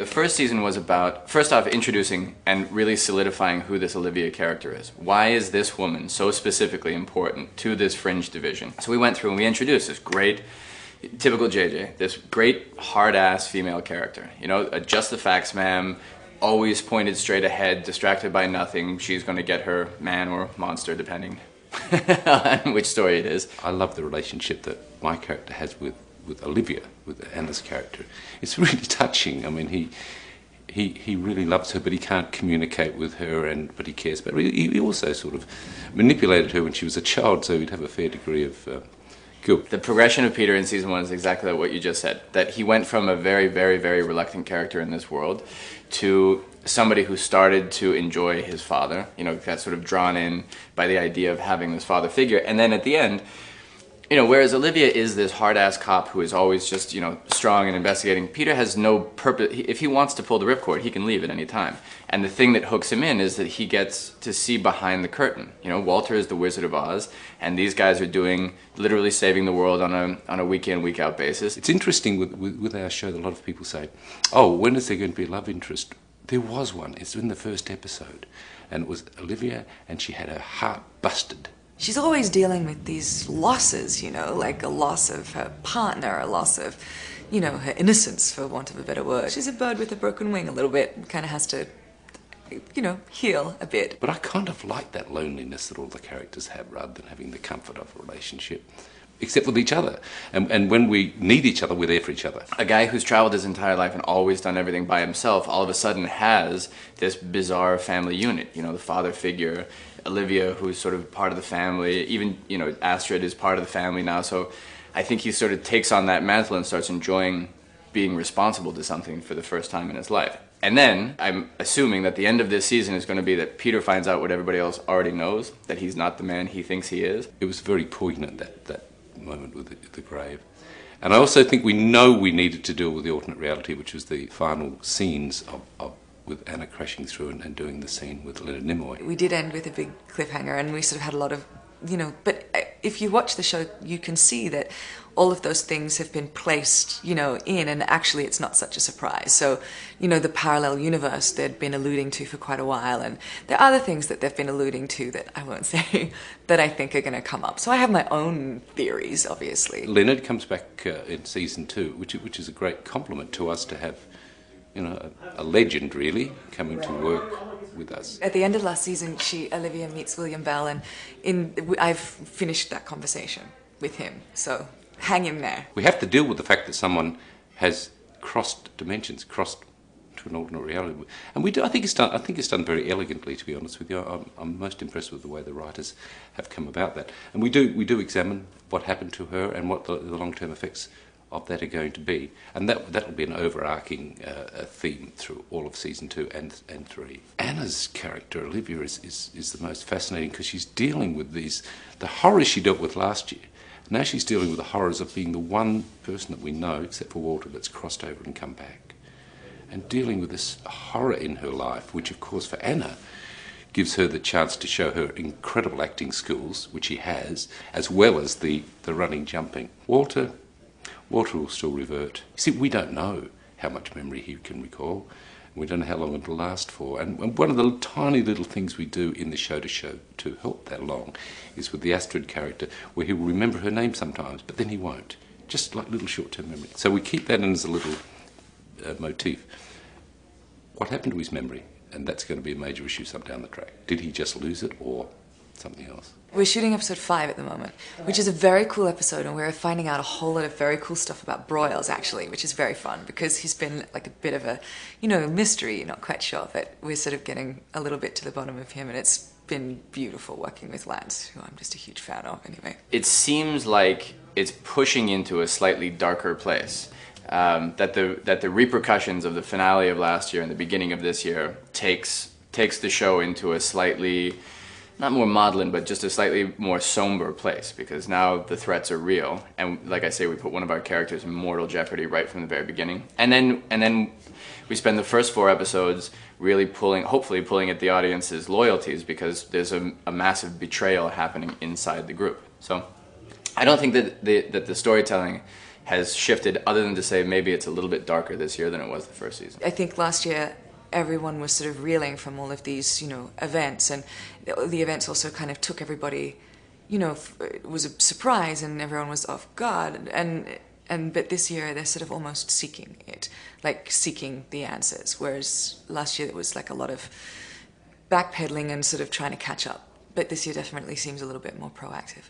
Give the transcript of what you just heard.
The first season was about, first off, introducing and really solidifying who this Olivia character is. Why is this woman so specifically important to this Fringe division? So we went through and we introduced this great, typical JJ, this great hard-ass female character. You know, just the facts, ma'am, always pointed straight ahead, distracted by nothing. She's going to get her man or monster, depending on which story it is. I love the relationship that my character has with Olivia, with Anna's character. It's really touching. I mean, he really loves her, but he can't communicate with her, but he cares. But he also sort of manipulated her when she was a child, so he'd have a fair degree of guilt. The progression of Peter in season 1 is exactly what you just said. That he went from a very, very, very reluctant character in this world to somebody who started to enjoy his father. You know, got sort of drawn in by the idea of having this father figure. And then at the end, you know, whereas Olivia is this hard-ass cop who is always just, you know, strong and investigating, Peter has no purpose. If he wants to pull the ripcord, he can leave at any time. And the thing that hooks him in is that he gets to see behind the curtain. You know, Walter is the Wizard of Oz, and these guys are doing, literally saving the world on a week-in, week-out basis. It's interesting with our show that a lot of people say, oh, when is there going to be a love interest? There was one. It's in the first episode. And it was Olivia, and she had her heart busted. She's always dealing with these losses, you know, like a loss of her partner, a loss of, you know, her innocence, for want of a better word. She's a bird with a broken wing a little bit, kind of has to, you know, heal a bit. But I kind of like that loneliness that all the characters have, rather than having the comfort of a relationship, except with each other. And when we need each other, we're there for each other. A guy who's traveled his entire life and always done everything by himself, all of a sudden has this bizarre family unit. You know, the father figure, Olivia, who's sort of part of the family, even, you know, Astrid is part of the family now, so I think he sort of takes on that mantle and starts enjoying being responsible to something for the first time in his life. And then, I'm assuming that the end of this season is going to be that Peter finds out what everybody else already knows, that he's not the man he thinks he is. It was very poignant, that moment with the grave. And I also think we know we needed to deal with the alternate reality, which was the final scenes with Anna crashing through and doing the scene with Leonard Nimoy. We did end with a big cliffhanger, and we sort of had a lot of, you know, but if you watch the show, you can see that all of those things have been placed, you know, in, and actually it's not such a surprise. So, you know, the parallel universe they'd been alluding to for quite a while, and there are other things that they've been alluding to that I won't say that I think are going to come up. So I have my own theories, obviously. Leonard comes back in season 2, which is a great compliment to us to have, you know, a legend, really, coming to work with us. At the end of last season, Olivia meets William Bell, and I've finished that conversation with him, so hang in there. We have to deal with the fact that someone has crossed dimensions, crossed to an alternate reality, and we do. I think it's done very elegantly, to be honest with you. I'm most impressed with the way the writers have come about that, and we do examine what happened to her and what the long-term effects of that are going to be, and that'll be an overarching theme through all of season 2 and 3. Anna's character, Olivia, is the most fascinating, because she's dealing with the horrors she dealt with last year. Now she's dealing with the horrors of being the one person that we know, except for Walter, that's crossed over and come back, and dealing with this horror in her life, which of course for Anna gives her the chance to show her incredible acting skills, which she has, as well as the running, jumping. Walter will still revert. See, we don't know how much memory he can recall. We don't know how long it'll last for. And one of the tiny little things we do in the show to help that along is with the Astrid character, where he will remember her name sometimes, but then he won't. Just like little short-term memory. So we keep that in as a little motif. What happened to his memory? And that's going to be a major issue some down the track. Did he just lose it, or something else? We're shooting episode 5 at the moment, which is a very cool episode, and we're finding out a whole lot of very cool stuff about Broyles, actually, which is very fun, because he's been like a bit of a, you know, mystery. You're not quite sure, but we're sort of getting a little bit to the bottom of him, and it's been beautiful working with Lance, who I'm just a huge fan of anyway. It seems like it's pushing into a slightly darker place. That the repercussions of the finale of last year and the beginning of this year takes the show into a slightly, not more maudlin, but just a slightly more somber place, because now the threats are real, and like I say, we put one of our characters in mortal jeopardy right from the very beginning. And then we spend the first 4 episodes really hopefully pulling at the audience's loyalties, because there's a massive betrayal happening inside the group. So I don't think that the storytelling has shifted, other than to say maybe it's a little bit darker this year than it was the first season? I think last year everyone was sort of reeling from all of these, events, and the events also kind of took everybody, it was a surprise and everyone was off guard, but this year they're sort of almost seeking it, like seeking the answers, whereas last year it was like a lot of backpedaling and sort of trying to catch up. But this year definitely seems a little bit more proactive.